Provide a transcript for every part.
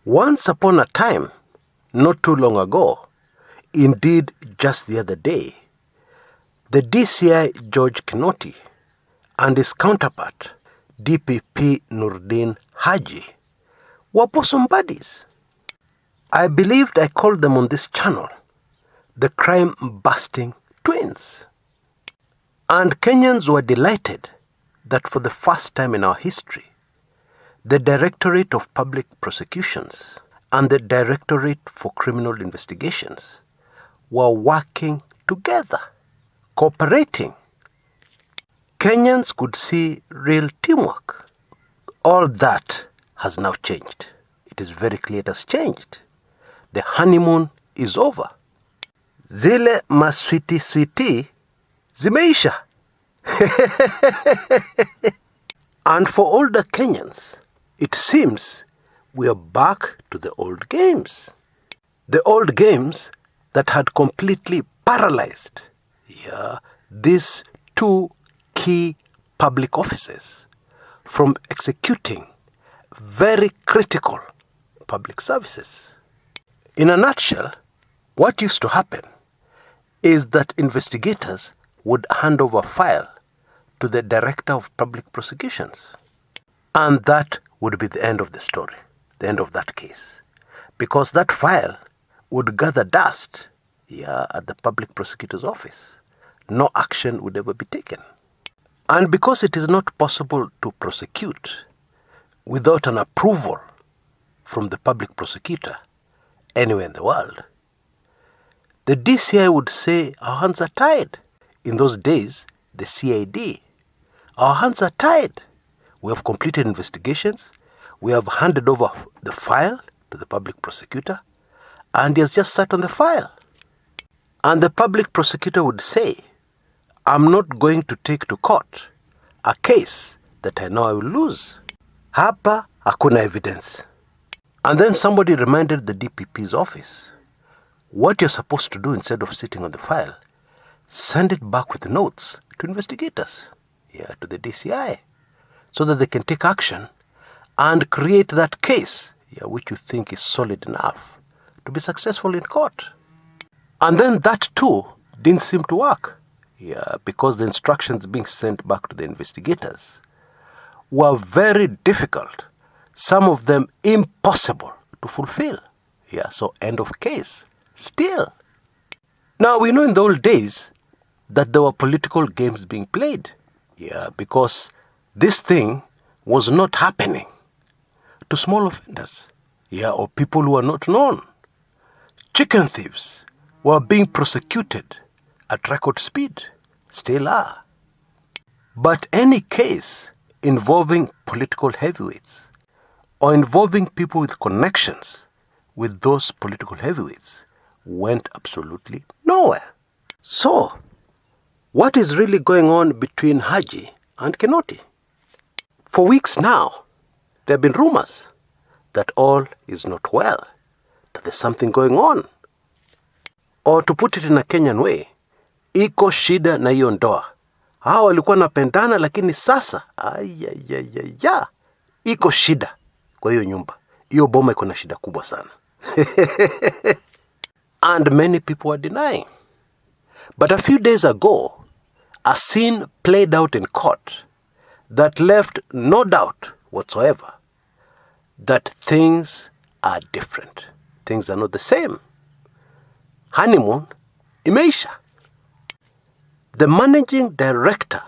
Once upon a time, not too long ago, indeed just the other day, the DCI George Kinoti and his counterpart, DPP Noordin Haji, were bosom buddies. I believed I called them on this channel the crime-busting twins. And Kenyans were delighted that for the first time in our history, the Directorate of Public Prosecutions and the Directorate for Criminal Investigations were working together, cooperating. Kenyans could see real teamwork. All that has now changed. It is very clear it has changed. The honeymoon is over. Zile maswiti zimeisha. And for older Kenyans, it seems we are back to the old games. The old games that had completely paralyzed these two key public offices from executing very critical public services. In a nutshell, what used to happen is that investigators would hand over a file to the Director of Public Prosecutions. And that would be the end of the story, the end of that case. Because that file would gather dust at the Public Prosecutor's office. No action would ever be taken. And because it is not possible to prosecute without an approval from the Public Prosecutor anywhere in the world, the DCI would say, our hands are tied. In those days, the CID, our hands are tied. We have completed investigations. We have handed over the file to the Public Prosecutor, and he has just sat on the file. And the Public Prosecutor would say, I'm not going to take to court a case that I know I will lose. Hapa hakuna evidence. And then somebody reminded the DPP's office, what you're supposed to do instead of sitting on the file, send it back with notes to investigators, to the DCI, so that they can take action and create that case, which you think is solid enough to be successful in court. And then that too didn't seem to work, because the instructions being sent back to the investigators were very difficult, some of them impossible to fulfill. So end of case. Still. Now we know in the old days that there were political games being played. Because this thing was not happening to small offenders, or people who are not known. Chicken thieves were being prosecuted at record speed, still are. But any case involving political heavyweights or involving people with connections with those political heavyweights went absolutely nowhere. So, what is really going on between Haji and Kinoti? For weeks now, there have been rumors that all is not well, that there's something going on. Or to put it in a Kenyan way, iko shida na hiyo ndoa. Hawa walikuwa napendana lakini sasa, iko shida kwa hiyo nyumba. Hiyo boma iko na shida kubwa sana. And many people are denying. But a few days ago, a scene played out in court that left no doubt whatsoever that things are different. Things are not the same. Honeymoon imeisha. The managing director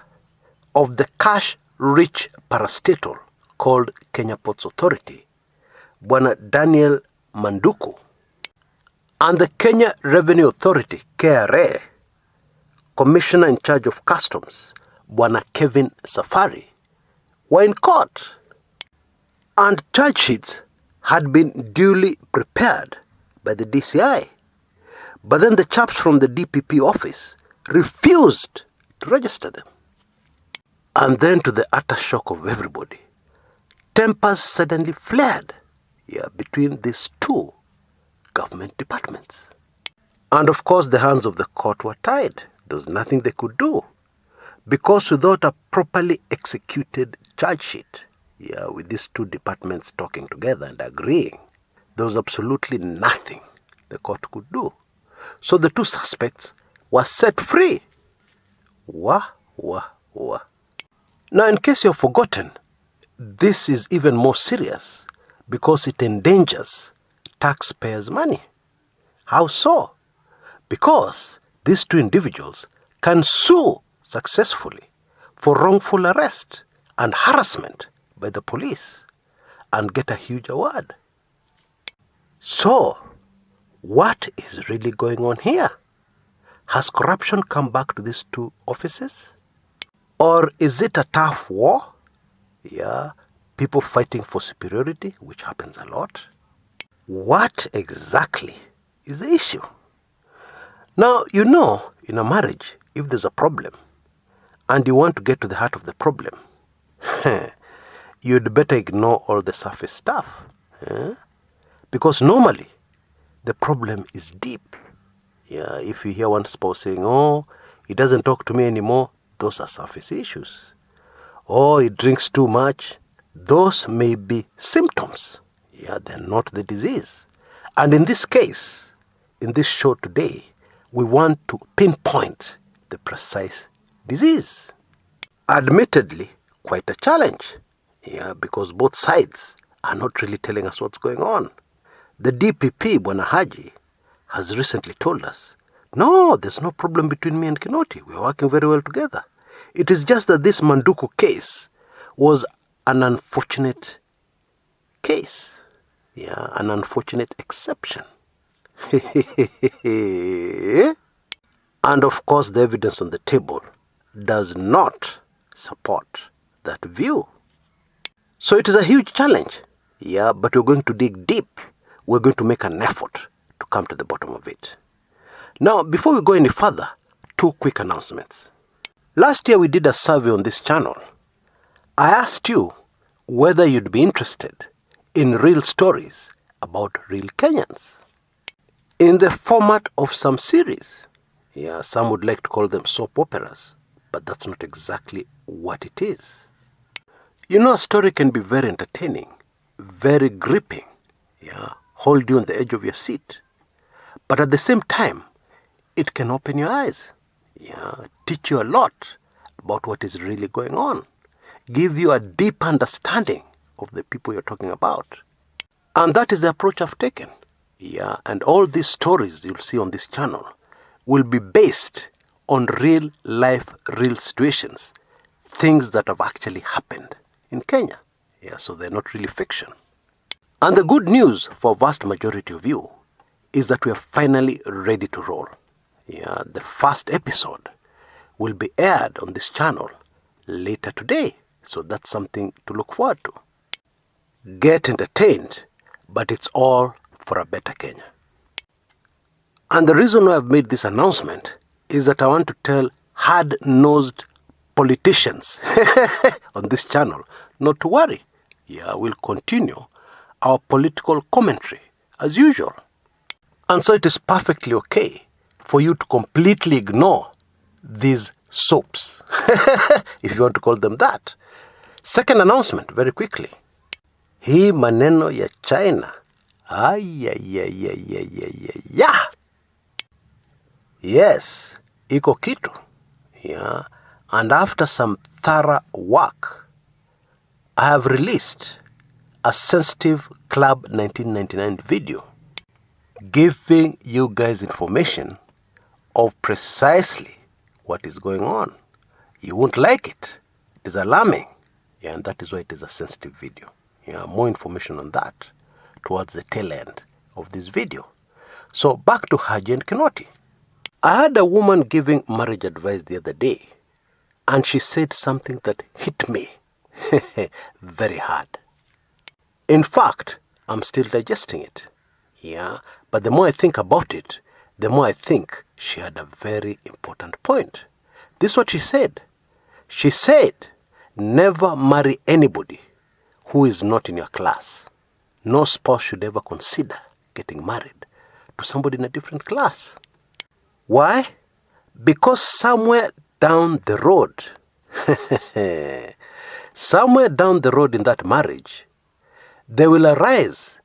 of the cash-rich parastatal called Kenya Ports Authority, Bwana Daniel Manduku, and the Kenya Revenue Authority, KRA, Commissioner in charge of Customs, Bwana Kevin Safari, were in court. And charge sheets had been duly prepared by the DCI. But then the chaps from the DPP office refused to register them. And then, to the utter shock of everybody, tempers suddenly flared between these two government departments. And of course, the hands of the court were tied. There was nothing they could do. Because without a properly executed charge sheet, with these two departments talking together and agreeing, there was absolutely nothing the court could do. So the two suspects were set free. Wah, wah, wah. Now, in case you've forgotten, this is even more serious because it endangers taxpayers' money. How so? Because these two individuals can sue successfully for wrongful arrest and harassment by the police and get a huge award. So, what is really going on here? Has corruption come back to these two offices? Or is it a tough war? Yeah, people fighting for superiority, which happens a lot. What exactly is the issue? Now, you know, in a marriage, if there's a problem and you want to get to the heart of the problem, you'd better ignore all the surface stuff. Because normally, the problem is deep. Yeah, if you hear one spouse saying, oh, he doesn't talk to me anymore, those are surface issues. Oh, he drinks too much, those may be symptoms. Yeah, they're not the disease. And in this case, in this show today, we want to pinpoint the precise disease. Admittedly, quite a challenge. Yeah, because both sides are not really telling us what's going on. The DPP, Bwana Haji, has recently told us, no, there's no problem between me and Kinoti. We're working very well together. It is just that this Manduku case was an unfortunate case. Yeah, an unfortunate exception. And of course, the evidence on the table does not support that view. So it is a huge challenge. Yeah, but we're going to dig deep. We're going to make an effort to come to the bottom of it. Now, before we go any further, two quick announcements. Last year we did a survey on this channel. I asked you whether you'd be interested in real stories about real Kenyans in the format of some series. Yeah, some would like to call them soap operas, but that's not exactly what it is. You know, a story can be very entertaining, very gripping, yeah, hold you on the edge of your seat. But at the same time, it can open your eyes, yeah, teach you a lot about what is really going on, give you a deep understanding of the people you're talking about. And that is the approach I've taken. Yeah, and all these stories you'll see on this channel will be based on real life, real situations, things that have actually happened in Kenya. Yeah, so they're not really fiction. And the good news for a vast majority of you is that we are finally ready to roll. Yeah, the first episode will be aired on this channel later today. So that's something to look forward to. Get entertained, but it's all for a better Kenya. And the reason why I've made this announcement is that I want to tell hard-nosed politicians on this channel not to worry. Yeah, we'll continue our political commentary as usual. And so it is perfectly okay for you to completely ignore these soaps, if you want to call them that. Second announcement, very quickly. Hii maneno ya China. Yes, iko kitu. Yeah. And after some thorough work, I have released a sensitive Club 1999 video giving you guys information of precisely what is going on. You won't like it. It is alarming. Yeah, and that is why it is a sensitive video. Yeah, more information on that towards the tail end of this video. So back to Haji and Kinoti. I had a woman giving marriage advice the other day, and she said something that hit me very hard. In fact, I'm still digesting it. Yeah, but the more I think about it, the more I think she had a very important point. This is what she said. She said, never marry anybody who is not in your class. No spouse should ever consider getting married to somebody in a different class. Why? Because somewhere down the road, somewhere down the road in that marriage, there will arise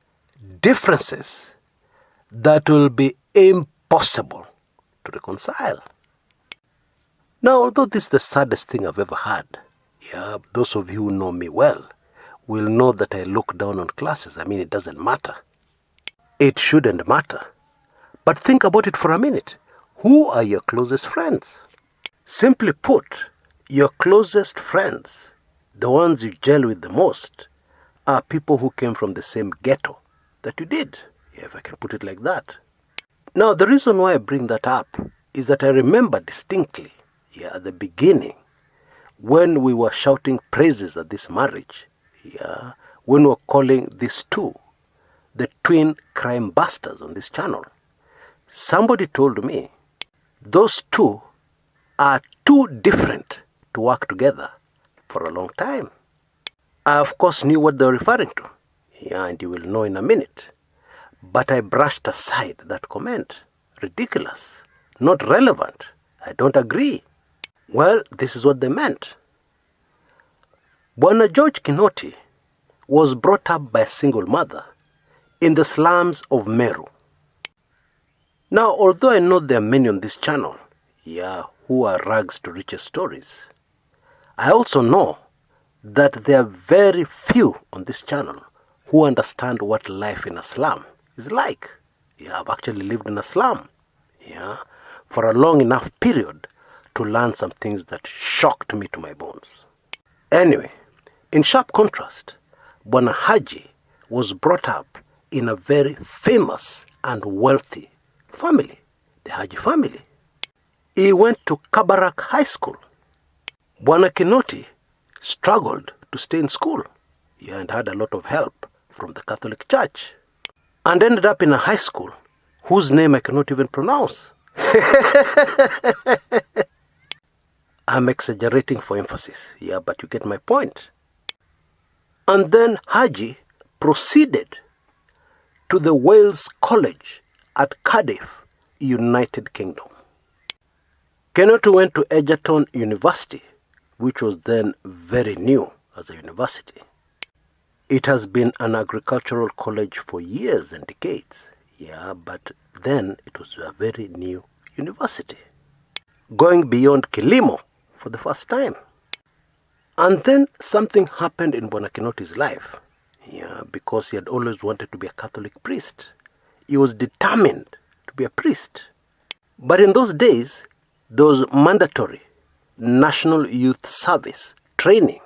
differences that will be impossible to reconcile. Now, although this is the saddest thing I've ever had, those of you who know me well will know that I look down on classes. I mean, it doesn't matter. It shouldn't matter. But think about it for a minute. Who are your closest friends? Simply put, your closest friends, the ones you gel with the most, are people who came from the same ghetto that you did, if I can put it like that. Now, the reason why I bring that up is that I remember distinctly, at the beginning, when we were shouting praises at this marriage, when we were calling these two the twin crime busters on this channel, somebody told me those two are too different to work together for a long time. I, of course, knew what they were referring to, and you will know in a minute. But I brushed aside that comment. Ridiculous. Not relevant. I don't agree. Well, this is what they meant. Bwana George Kinoti was brought up by a single mother in the slums of Meru. Now, although I know there are many on this channel, who are rags to riches stories, I also know that there are very few on this channel who understand what life in a slum is like. I've actually lived in a slum, for a long enough period to learn some things that shocked me to my bones. Anyway, in sharp contrast, Bwana Haji was brought up in a very famous and wealthy family, the Haji family. He went to Kabarak High School. Bwana Kinoti struggled to stay in school, and had a lot of help from the Catholic Church, and ended up in a high school whose name I cannot even pronounce. I'm exaggerating for emphasis, but you get my point. And then Haji proceeded to the Wales College at Cardiff, United Kingdom. Kinoti went to Egerton University, which was then very new as a university. It has been an agricultural college for years and decades, but then it was a very new university, going beyond Kilimo for the first time. And then something happened in Bwana Kinoti's life, because he had always wanted to be a Catholic priest. He was determined to be a priest. But in those days, there was mandatory National Youth Service training,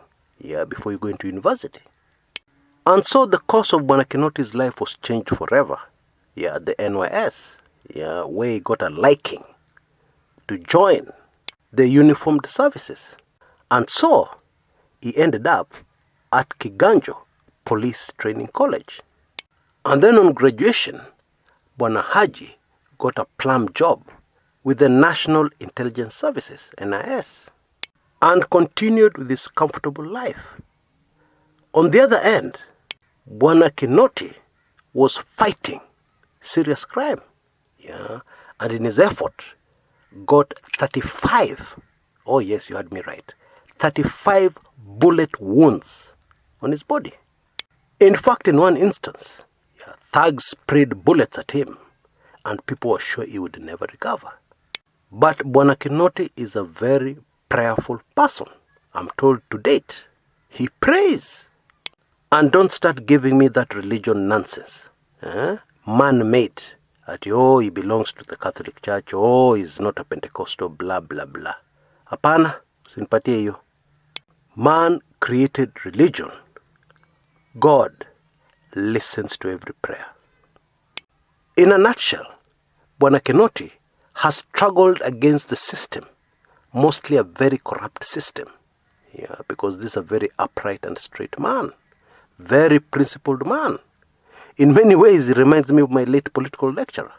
before you go into university. And so the course of Bwana Kinoti's life was changed forever, at the NYS, where he got a liking to join the uniformed services. And so he ended up at Kiganjo Police Training College. And then on graduation, Bwana Haji got a plum job with the National Intelligence Services, NIS, and continued with his comfortable life. On the other end, Bwana Kinoti was fighting serious crime, and in his effort got 35, oh yes, you heard me right, 35 bullet wounds on his body. In fact, in one instance, thugs sprayed bullets at him, and people were sure he would never recover. But Bwana Kinoti is a very prayerful person. I'm told to date. He prays. And don't start giving me that religion nonsense. Man-made. That, he belongs to the Catholic Church. He's not a Pentecostal, blah, blah, blah. Hapana, sinipatie hiyo. Man created religion. God listens to every prayer. In a nutshell, Bwana Kinoti has struggled against the system, mostly a very corrupt system, because this is a very upright and straight man, very principled man. In many ways, he reminds me of my late political lecturer.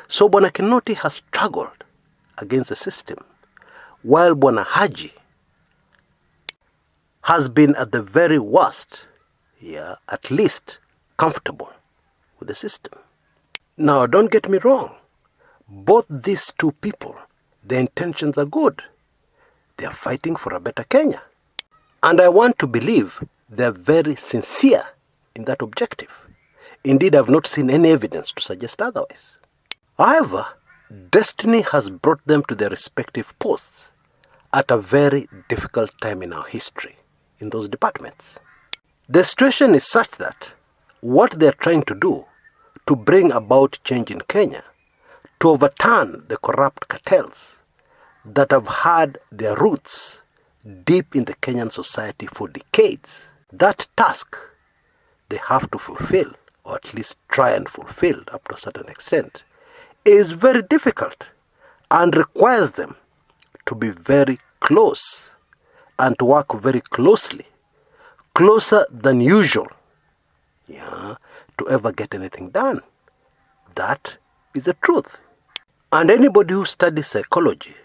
So Bwana Kinoti has struggled against the system, while Bwana Haji has been at the very worst, at least comfortable with the system. Now, don't get me wrong. Both these two people, their intentions are good. They are fighting for a better Kenya. And I want to believe they are very sincere in that objective. Indeed, I have not seen any evidence to suggest otherwise. However, destiny has brought them to their respective posts at a very difficult time in our history in those departments. The situation is such that what they are trying to do to bring about change in Kenya, to overturn the corrupt cartels that have had their roots deep in the Kenyan society for decades, that task they have to fulfill, or at least try and fulfill up to a certain extent, is very difficult and requires them to be very close and to work very closely, closer than usual, to ever get anything done. That is the truth. And anybody who studies psychology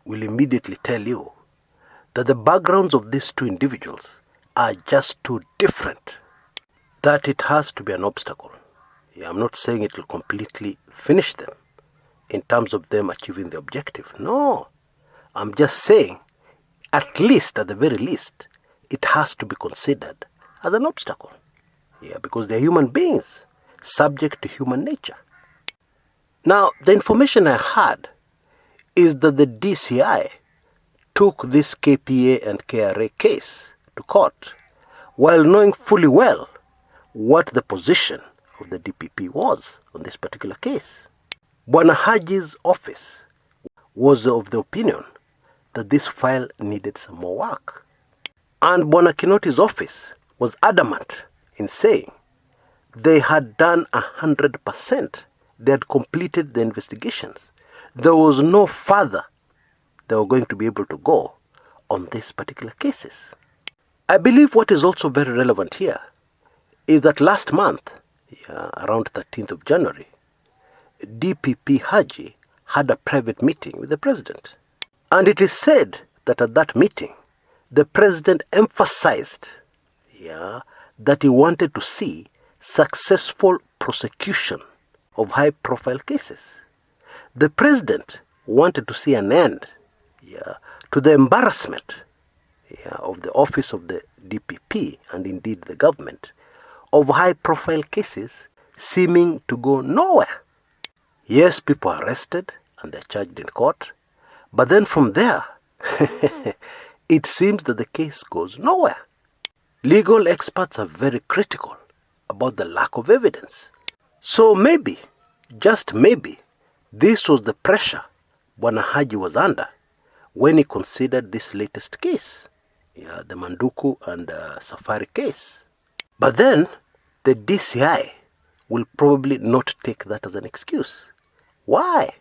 will immediately tell you that the backgrounds of these two individuals are just too different, that it has to be an obstacle. I'm not saying it will completely finish them in terms of them achieving the objective. No, I'm just saying, at least, at the very least, it has to be considered as an obstacle. Because they're human beings, subject to human nature. Now, the information I had is that the DCI took this KPA and KRA case to court while knowing fully well what the position of the DPP was on this particular case. Bwana Haji's office was of the opinion that this file needed some more work. And Bwana Kinoti's office was adamant in saying they had done 100%. They had completed the investigations. There was no further they were going to be able to go on these particular cases. I believe what is also very relevant here is that last month, around 13th of January, DPP Haji had a private meeting with the president. And it is said that at that meeting, the president emphasized that he wanted to see successful prosecution of high-profile cases. The president wanted to see an end to the embarrassment of the office of the DPP and indeed the government of high-profile cases seeming to go nowhere. Yes, people are arrested and they're charged in court, but then from there, it seems that the case goes nowhere. Legal experts are very critical about the lack of evidence. So maybe, just maybe, this was the pressure Bwana Haji was under when he considered this latest case, the Manduku and Safari case. But then, the DCI will probably not take that as an excuse. Why?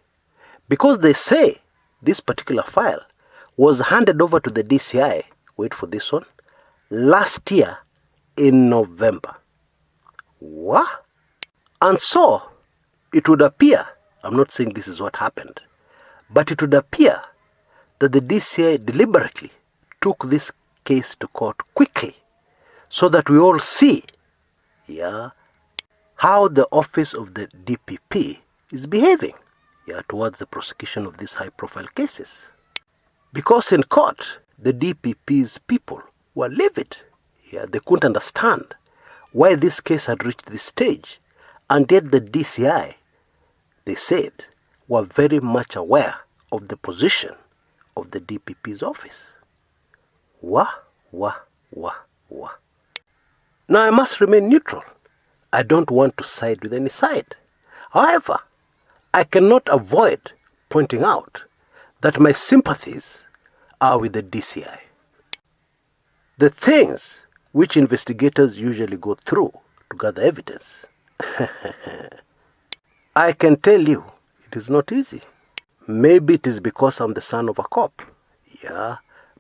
Because they say this particular file was handed over to the DCI, wait for this one, last year in November. What? And so, it would appear, I'm not saying this is what happened, but it would appear that the DCI deliberately took this case to court quickly so that we all see how the office of the DPP is behaving towards the prosecution of these high-profile cases. Because in court, the DPP's people were livid. They couldn't understand why this case had reached this stage, and yet the DCI, they said, were very much aware of the position of the DPP's office. Wah. Now I must remain neutral. I don't want to side with any side. However, I cannot avoid pointing out that my sympathies are with the DCI. The things which investigators usually go through to gather evidence, I can tell you it is not easy. Maybe it is because I'm the son of a cop,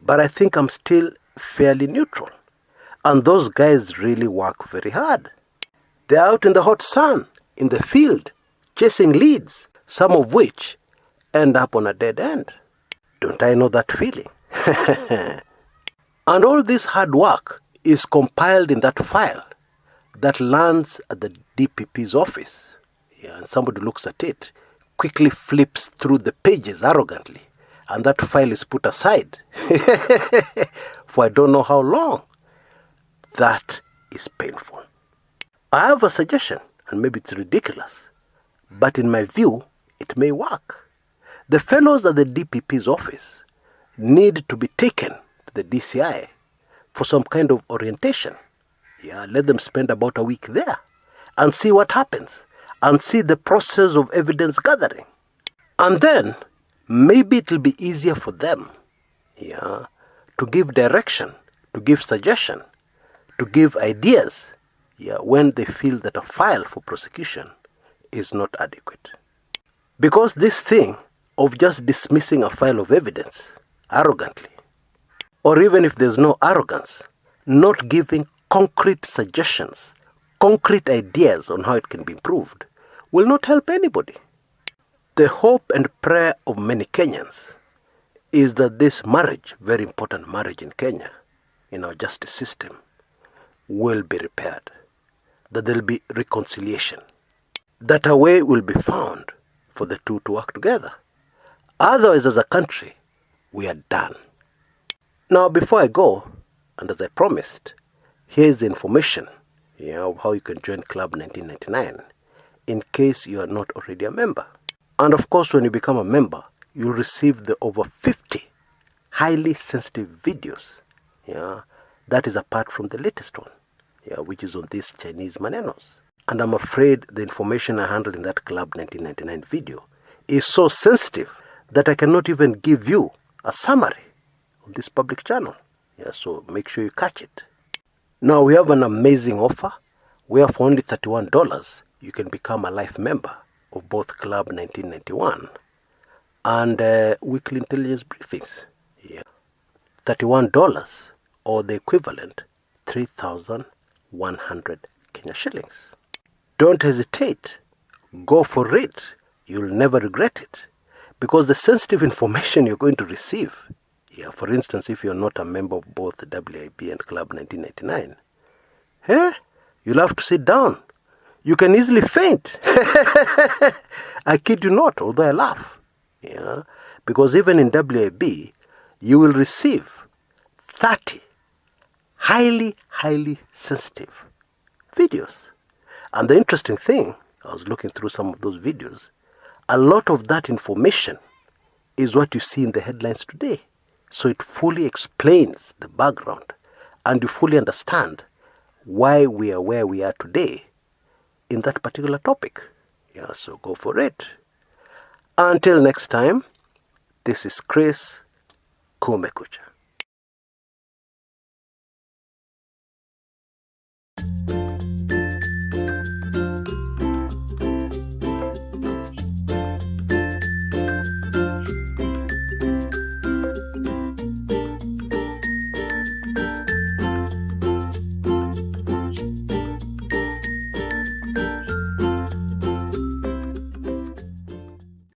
but I think I'm still fairly neutral. And those guys really work very hard. They're out in the hot sun, in the field, chasing leads, some of which end up on a dead end. Don't I know that feeling? And all this hard work is compiled in that file that lands at the DPP's office. And somebody looks at it, quickly flips through the pages arrogantly, and that file is put aside for I don't know how long. That is painful. I have a suggestion, and maybe it's ridiculous, but in my view, it may work. The fellows at the DPP's office need to be taken to the DCI for some kind of orientation. Let them spend about a week there and see what happens and see the process of evidence gathering. And then maybe it will be easier for them to give direction, to give suggestion, to give ideas when they feel that a file for prosecution is not adequate. Because this thing of just dismissing a file of evidence arrogantly, or even if there's no arrogance, not giving concrete suggestions, concrete ideas on how it can be improved, will not help anybody. The hope and prayer of many Kenyans is that this marriage, very important marriage in Kenya, in our justice system, will be repaired, that there will be reconciliation, that a way will be found for the two to work together. Otherwise, as a country, we are done. Now, before I go, and as I promised, here's the information of how you can join Club 1999 in case you are not already a member. And of course, when you become a member, you'll receive the over 50 highly sensitive videos. That is apart from the latest one, which is on these Chinese manenos. And I'm afraid the information I handled in that Club 1999 video is so sensitive that I cannot even give you a summary on this public channel. So make sure you catch it. Now we have an amazing offer where for only $31 you can become a life member of both Club 1991 and weekly intelligence briefings. $31 or the equivalent 3,100 Kenya shillings. Don't hesitate. Go for it. You'll never regret it. Because the sensitive information you're going to receive, for instance, if you're not a member of both the WIB and Club 1999, you'll have to sit down. You can easily faint. I kid you not, although I laugh. Because even in WIB, you will receive 30 highly, highly sensitive videos. And the interesting thing, I was looking through some of those videos, a lot of that information is what you see in the headlines today. So it fully explains the background and you fully understand why we are where we are today in that particular topic. So go for it. Until next time, this is Chris Kumekucha.